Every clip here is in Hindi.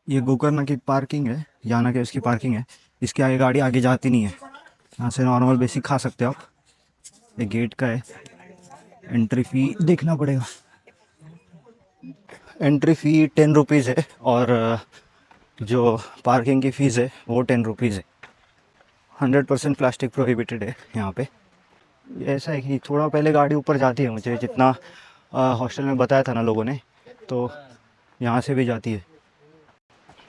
ये गोकर्ण की पार्किंग है, जाना के उसकी पार्किंग है। इसके आगे गाड़ी आगे जाती नहीं है। यहाँ से नॉर्मल बेसिक खा सकते हो आप। ये गेट का है। एंट्री फ़ी देखना पड़ेगा। एंट्री फ़ी 10 रुपीज़ है और जो पार्किंग की फ़ीस है वो 10 रुपीज़ है। 100% प्लास्टिक प्रोहिबिटेड है यहाँ पे। ये ऐसा है कि थोड़ा पहले गाड़ी ऊपर जाती है, मुझे जितना हॉस्टल में बताया था ना लोगों ने, तो यहाँ से भी जाती है।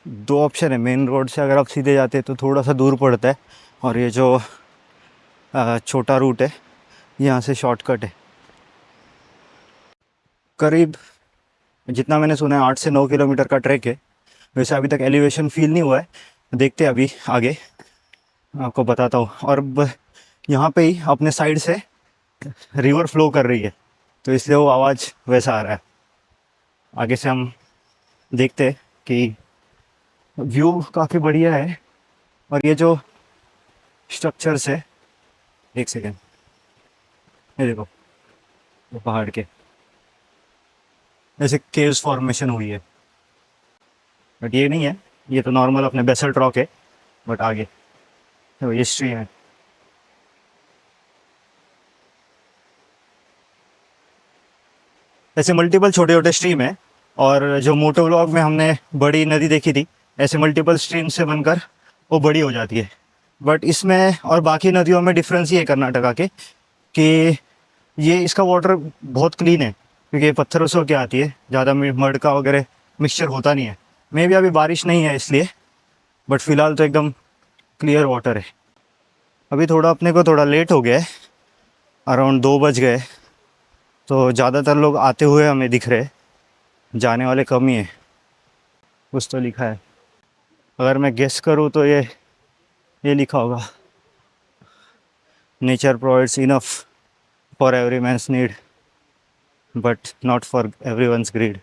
दो ऑप्शन है, मेन रोड से अगर आप सीधे जाते हैं तो थोड़ा सा दूर पड़ता है, और ये जो छोटा रूट है यहाँ से शॉर्टकट है। करीब जितना मैंने सुना है 8 से 9 किलोमीटर का ट्रैक है। वैसे अभी तक एलिवेशन फील नहीं हुआ है, देखते हैं अभी आगे आपको बताता हूँ। और यहाँ पे ही अपने साइड से रिवर फ्लो कर रही है, तो इसलिए वो आवाज़ वैसा आ रहा है। आगे से हम देखते हैं कि व्यू काफ़ी बढ़िया है। और ये जो स्ट्रक्चर्स है, एक सेकेंड, ये देखो, वो पहाड़ के ऐसे केव्स फॉर्मेशन हुई है। बट ये नहीं है, ये तो नॉर्मल अपने बेसल्ट रॉक है। बट आगे तो ये स्ट्रीम है। ऐसे मल्टीपल छोटे छोटे स्ट्रीम है, और जो मोटो व्लॉग में हमने बड़ी नदी देखी थी, ऐसे मल्टीपल स्ट्रीम से बनकर वो बड़ी हो जाती है। बट इसमें और बाकी नदियों में डिफरेंस ये है कर्नाटका के, कि ये इसका वाटर बहुत क्लीन है, क्योंकि ये पत्थरों से होके आती है, ज़्यादा मड का वगैरह मिक्सचर होता नहीं है। मे भी अभी बारिश नहीं है इसलिए, बट फ़िलहाल तो एकदम क्लियर वाटर है। अभी थोड़ा अपने को थोड़ा लेट हो गया है, अराउंड 2 बज गए, तो ज़्यादातर लोग आते हुए हमें दिख रहे, जाने वाले कम ही है। कुछ तो लिखा है, अगर मैं गेस करूँ तो ये लिखा होगा, nature provides enough for every man's need but not for every one's greed.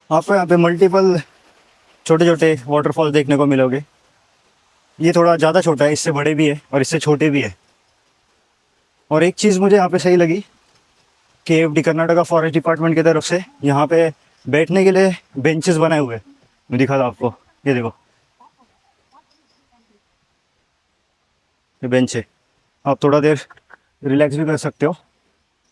आपको यहाँ पे मल्टीपल छोटे छोटे वाटरफॉल देखने को मिलोगे। ये थोड़ा ज़्यादा छोटा है, इससे बड़े भी है और इससे छोटे भी है। और एक चीज़ मुझे यहाँ पे सही लगी, KFD कर्नाटका फॉरेस्ट डिपार्टमेंट की तरफ से यहाँ पे बैठने के लिए बेंचेस बनाए हुए हैं। मैं दिखा था आपको, ये देखो, ये बेंच है। आप थोड़ा देर रिलैक्स भी कर सकते हो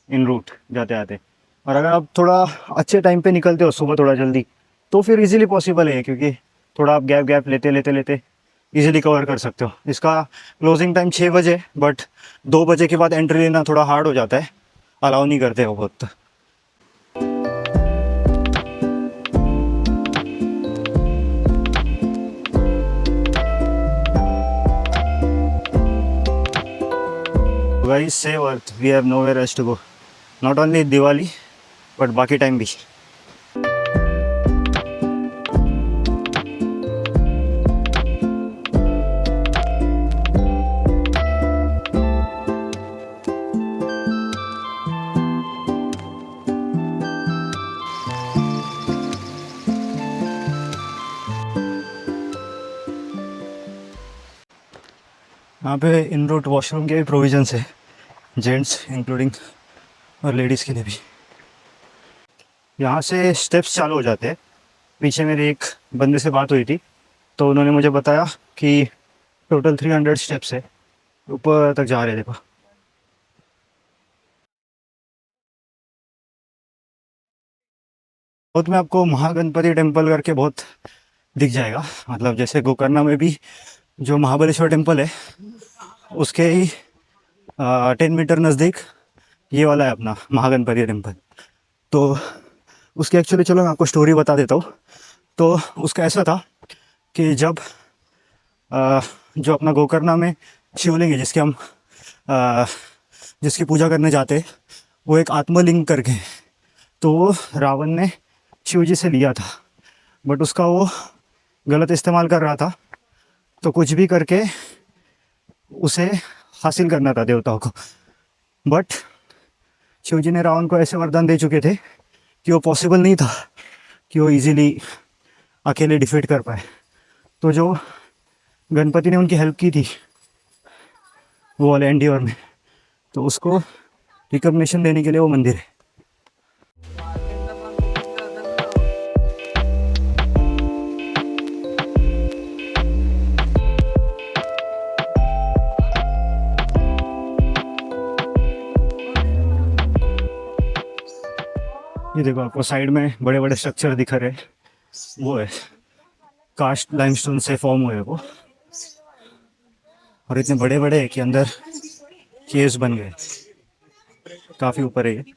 इन रूट जाते आते। और अगर आप थोड़ा अच्छे टाइम पे निकलते हो, सुबह थोड़ा जल्दी, तो फिर इजीली पॉसिबल है, क्योंकि थोड़ा आप गैप गैप लेते लेते लेते इजीली कवर कर सकते हो। इसका क्लोजिंग टाइम 6 बजे, बट 2 बजे के बाद एंट्री लेना थोड़ा हार्ड हो जाता है, अलाउ नहीं करते हो बहुत। Guys, save Earth. We have nowhere else to go. Not only Diwali, but बाकी टाइम भी। यहाँ पे इन रूट वॉशरूम के भी प्रोविजंस है, जेंट्स इंक्लूडिंग और लेडीज़ के लिए भी। यहाँ से स्टेप्स चालू हो जाते हैं। पीछे मेरे एक बंदे से बात हुई थी, तो उन्होंने मुझे बताया कि टोटल 300 स्टेप्स है, ऊपर तक जा रहे। देखो, बहुत में आपको महागणपति टेम्पल करके बहुत दिख जाएगा। मतलब जैसे गोकर्ण में भी जो महाबलेश्वर टेम्पल है, उसके ही 10 मीटर नज़दीक ये वाला है अपना महागणपति टेम्पल। तो उसके एक्चुअली, चलो मैं आपको स्टोरी बता देता हूँ। तो उसका ऐसा था कि जब जो अपना गोकर्ण में शिवलिंग है, जिसके हम जिसकी पूजा करने जाते, वो एक आत्मलिंग करके, तो वो रावण ने शिव जी से लिया था, बट उसका वो गलत इस्तेमाल कर रहा था। तो कुछ भी करके उसे हासिल करना था देवताओं को। बट शिव जी ने रावण को ऐसे वरदान दे चुके थे कि वो पॉसिबल नहीं था कि वो इजीली अकेले डिफीट कर पाए। तो जो गणपति ने उनकी हेल्प की थी वो वाले एंडियोर में, तो उसको रिकग्निशन देने के लिए वो मंदिर है। ये देखो आपको साइड में बड़े बड़े स्ट्रक्चर दिख रहे हैं, वो है कास्ट लाइमस्टोन से फॉर्म हुए वो, और इतने बड़े बड़े हैं कि अंदर केव्स बन गए, काफ़ी ऊपर है ये।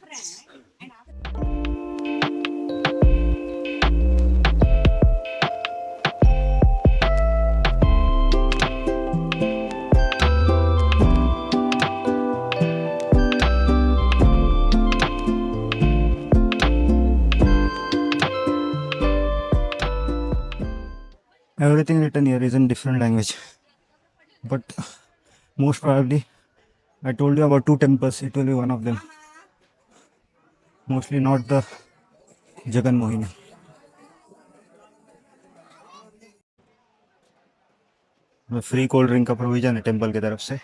Everything written here is in different language, but most probably I told you about 2 temples, it will be one of them, mostly not the Jagan Mohini. Free cold drink का प्रोविजन है टेंपल की तरफ से।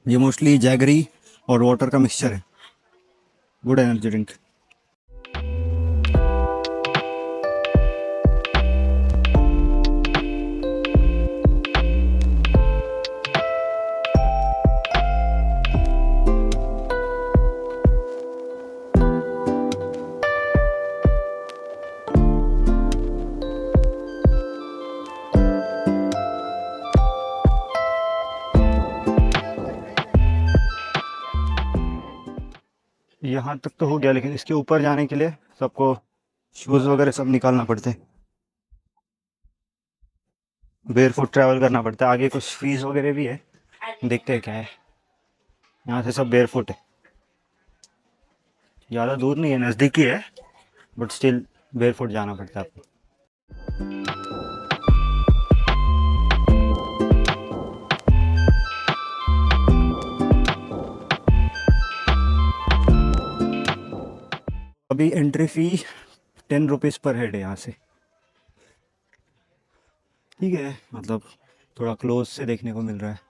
ये मोस्टली जैगरी और वाटर का मिक्सचर है, गुड एनर्जी ड्रिंक। यहाँ तक तो हो गया, लेकिन इसके ऊपर जाने के लिए सबको शूज़ वगैरह सब निकालना पड़ते हैं, बेयरफुट ट्रैवल करना पड़ता है। आगे कुछ फीस वगैरह भी है, देखते हैं क्या है। यहाँ से सब बेयरफुट है, ज़्यादा दूर नहीं है, नज़दीक ही है, बट स्टिल बेयरफुट जाना पड़ता है आपको। अभी एंट्री फ़ी 10 रुपीज़ पर हेड है यहाँ से, ठीक है, मतलब थोड़ा क्लोज से देखने को मिल रहा है।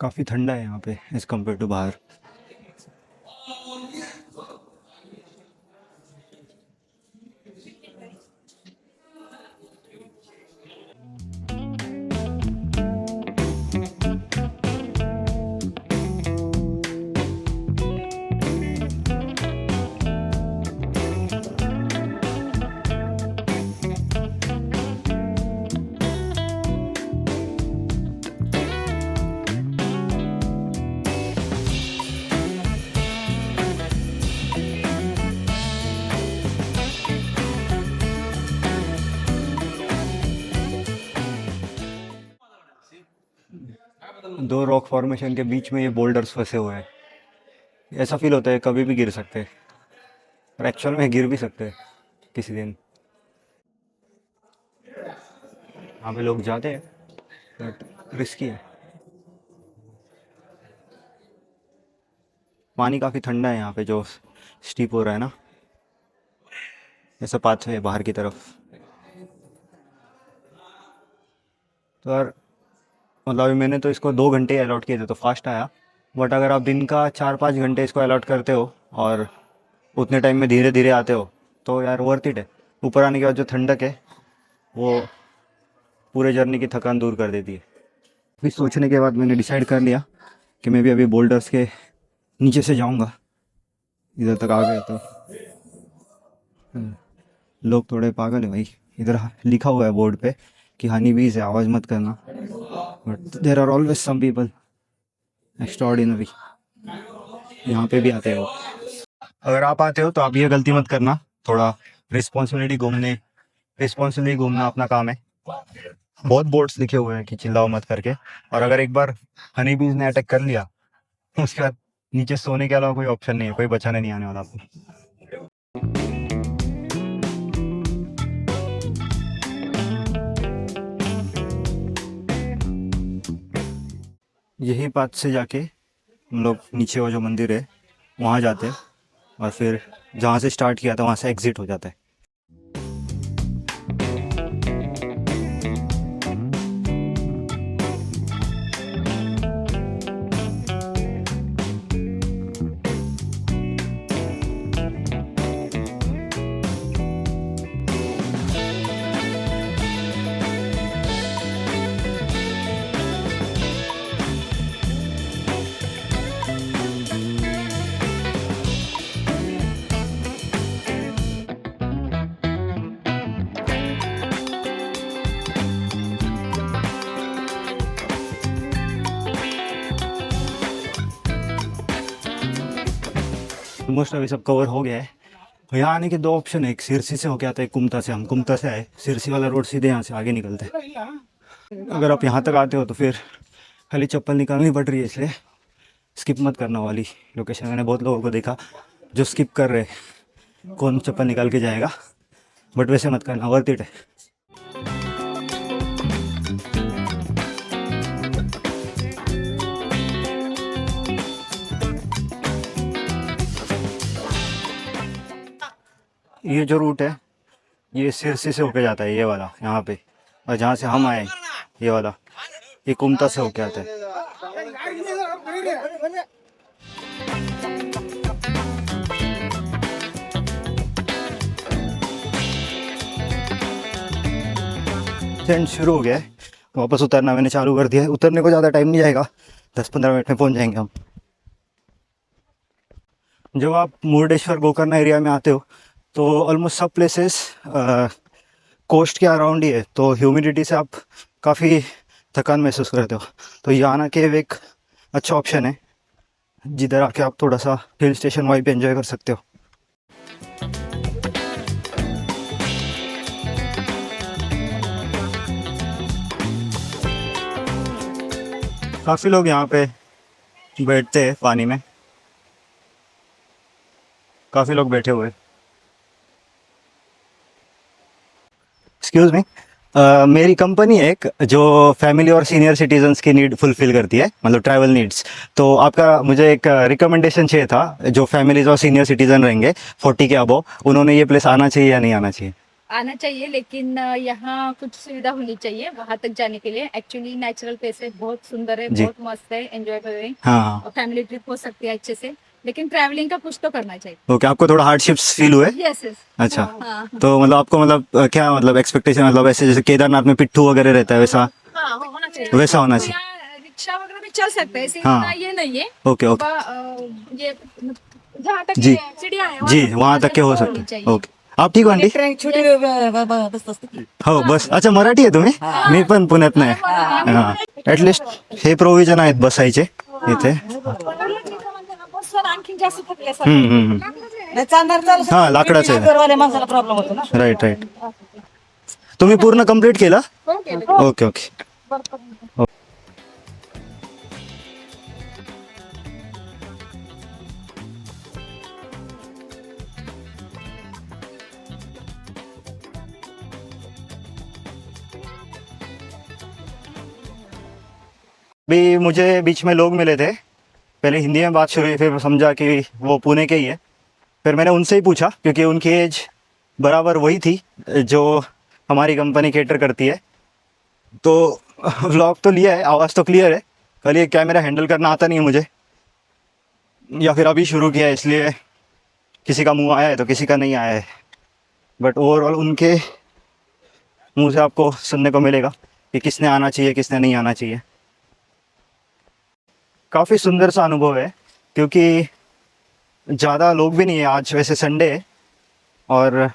काफ़ी ठंडा है यहाँ पे एज़ कम्पेयर टू बाहर। दो रॉक फॉर्मेशन के बीच में ये बोल्डर्स फंसे हुए हैं, ऐसा फील होता है कभी भी गिर सकते हैं, और एक्चुअल में गिर भी सकते हैं किसी दिन। यहाँ पे लोग जाते हैं बट रिस्की है। पानी काफ़ी ठंडा है यहाँ पे, जो स्टीप हो रहा है ना, ऐसा पाथवे है बाहर की तरफ। तो यार मतलब अभी मैंने तो इसको 2 घंटे अलॉट किए थे तो फास्ट आया, बट अगर आप दिन का 4-5 घंटे इसको अलॉट करते हो और उतने टाइम में धीरे धीरे आते हो तो यार वर्थ इट है। ऊपर आने के बाद जो ठंडक है वो पूरे जर्नी की थकान दूर कर देती है। फिर सोचने के बाद मैंने डिसाइड कर लिया कि मैं भी अभी बोल्डर्स के नीचे से जाऊंगा, इधर तक आ गया तो लोग थोड़े पागल है भाई। इधर लिखा हुआ है बोर्ड पे कि हनी बीज है, आवाज़ मत करना, but there are always some people extraordinary, यहाँ पे भी आते हो। अगर आप आते हो तो आप ये गलती मत करना, थोड़ा रिस्पॉन्सिबिलिटी घूमना अपना काम है। बहुत बोर्ड्स लिखे हुए हैं कि चिल्लाओ मत करके, और अगर एक बार हनी बीज ने अटैक कर लिया तो उसके बाद नीचे सोने के अलावा कोई ऑप्शन नहीं है, कोई बचाने नहीं आने वाला आपको। यही बात से जाके हम लोग नीचे वो जो मंदिर है वहाँ जाते हैं, और फिर जहाँ से स्टार्ट किया था वहाँ से एग्जिट हो जाता है। ऑलमोस्ट अभी सब कवर हो गया है। तो यहाँ आने के दो ऑप्शन है, एक सिरसी से होके आता है, एक कुमता से। हम कुमता से आए, सिरसी वाला रोड सीधे यहाँ से आगे निकलता है। अगर आप यहाँ तक आते हो तो फिर खाली चप्पल निकालनी पड़ रही है, इसलिए स्किप मत करना वाली लोकेशन। मैंने बहुत लोगों को देखा जो स्किप कर रहे, कौन चप्पल निकाल के जाएगा, बट वैसे मत करना, वर्थ इट है। ये जो रूट है ये सिरसी से होके जाता है, ये वाला यहाँ पे, और जहाँ से हम आए ये वाला, ये कुमता से होके आता है। ट्रेंड शुरू हो गया है, वापस उतरना मैंने चालू कर दिया है। उतरने को ज़्यादा टाइम नहीं जाएगा, 10-15 मिनट में पहुंच जाएंगे हम। जब आप मुरुडेश्वर गोकर्ण एरिया में आते हो तो ऑलमोस्ट सब प्लेसेस कोस्ट के अराउंड ही है, तो ह्यूमिडिटी से आप काफ़ी थकान महसूस करते हो। तो याना केव एक अच्छा ऑप्शन है, जिधर आके आप थोड़ा सा हिल स्टेशन वाइब एंजॉय कर सकते हो। काफ़ी लोग यहाँ पे बैठते हैं पानी में, काफ़ी लोग बैठे हुए। एक्सक्यूज़ मी, मेरी कंपनी है एक जो फैमिली और सीनियर सिटीजन्स की नीड फुलफिल करती है, मतलब ट्रैवल नीड्स। तो आपका मुझे एक रिकमेंडेशन चाहिए था, जो फैमिलीज और सीनियर सिटीजन रहेंगे 40 के अबव, उन्होंने ये प्लेस आना चाहिए या नहीं आना चाहिए? आना चाहिए, लेकिन यहाँ कुछ सुविधा होनी चाहिए वहां तक जाने के लिए। एक्चुअली नेचुरल प्लेस है, बहुत सुंदर है, जी। बहुत मस्त है, एंजॉय करें हाँ हाँ। और फैमिली ट्रिप हो सकती है अच्छे से, लेकिन ट्रैवलिंग का कुछ तो करना चाहिए। ओके, आपको थोड़ा हार्डशिप्स फील हुए? Yes yes. अच्छा, हाँ तो मतलब आपको मतलब क्या मतलब एक्सपेक्टेशन, मतलब ऐसे जैसे केदारनाथ में पिट्ठू वगैरह रहता है वैसा हाँ होना चाहिए, वैसा होना तो चाहिए? यहाँ रिक्शा वगैरह भी चल सकते हैं, ऐसे हाँ। इतना ये नहीं है। ओके ओके, ये जहाँ तक जी सीढ़ियाँ हैं जी, वहाँ तक के हो होनी सकते। चाहिए। ओके, आप ठीक हो आंटी? हो बस. अच्छा, मराठी आहे तुम्ही? मी पण पुण्यात नाही. हां, ॲटलिस्ट हे प्रोव्हिजन आहेत बसायचे इथे. आणखी जास्त थकले हां, लाकडाचं आहे. माणसाला प्रॉब्लेम होतो ना. Right right. तुम्ही पूर्ण कंप्लीट केलं? Okay okay. भी मुझे बीच में लोग मिले थे, पहले हिंदी में बात शुरू हुई, फिर समझा कि वो पुणे के ही है। फिर मैंने उनसे ही पूछा, क्योंकि उनकी एज बराबर वही थी जो हमारी कंपनी केटर करती है। तो व्लॉग तो लिया है, आवाज़ तो क्लियर है, कल ये कैमरा हैंडल करना आता नहीं है मुझे, या फिर अभी शुरू किया है इसलिए किसी का मुंह आया है तो किसी का नहीं आया है। बट ओवरऑल उनके मुंह से आपको सुनने को मिलेगा कि किसने आना चाहिए, किसने नहीं आना चाहिए। काफ़ी सुंदर सा अनुभव है, क्योंकि ज़्यादा लोग भी नहीं है आज, वैसे संडे है और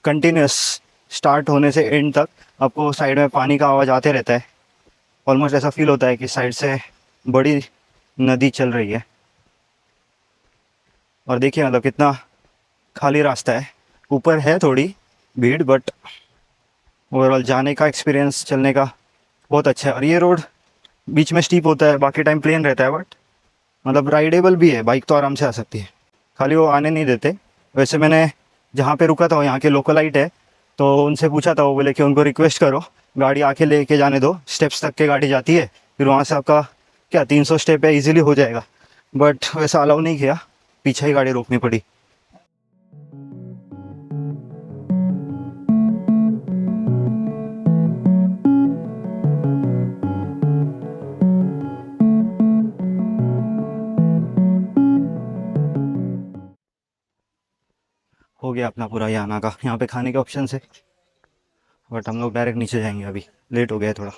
कंटिन्यूस स्टार्ट होने से एंड तक आपको साइड में पानी का आवाज़ आते रहता है। ऑलमोस्ट ऐसा फील होता है कि साइड से बड़ी नदी चल रही है। और देखिए मतलब कितना खाली रास्ता है, ऊपर है थोड़ी भीड़ बट ओवरऑल जाने का एक्सपीरियंस चलने का बहुत अच्छा है। और ये रोड बीच में स्टीप होता है, बाकी टाइम प्लेन रहता है, बट मतलब राइडेबल भी है, बाइक तो आराम से आ सकती है, खाली वो आने नहीं देते। वैसे मैंने जहाँ पे रुका था वो यहाँ के लोकलाइट है, तो उनसे पूछा था, वो बोले कि उनको रिक्वेस्ट करो गाड़ी आके लेके जाने दो, स्टेप्स तक के गाड़ी जाती है, फिर वहाँ से आपका क्या 300 स्टेप है, इजीली हो जाएगा। बट वैसा अलाउ नहीं किया, पीछे ही गाड़ी रोकनी पड़ी। हो गया अपना पूरा यहाँ का, यहाँ पे खाने के ऑप्शन है, बट हम लोग डायरेक्ट नीचे जाएंगे, अभी लेट हो गया है थोड़ा।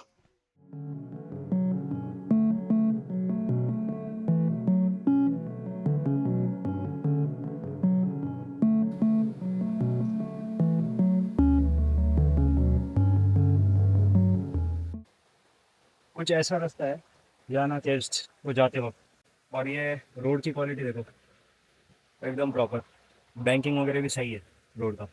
कुछ ऐसा रास्ता है जाना टेस्ट वो जाते वक्त, और ये रोड की क्वालिटी देखो एकदम प्रॉपर, बैंकिंग वगैरह भी सही है रोड का।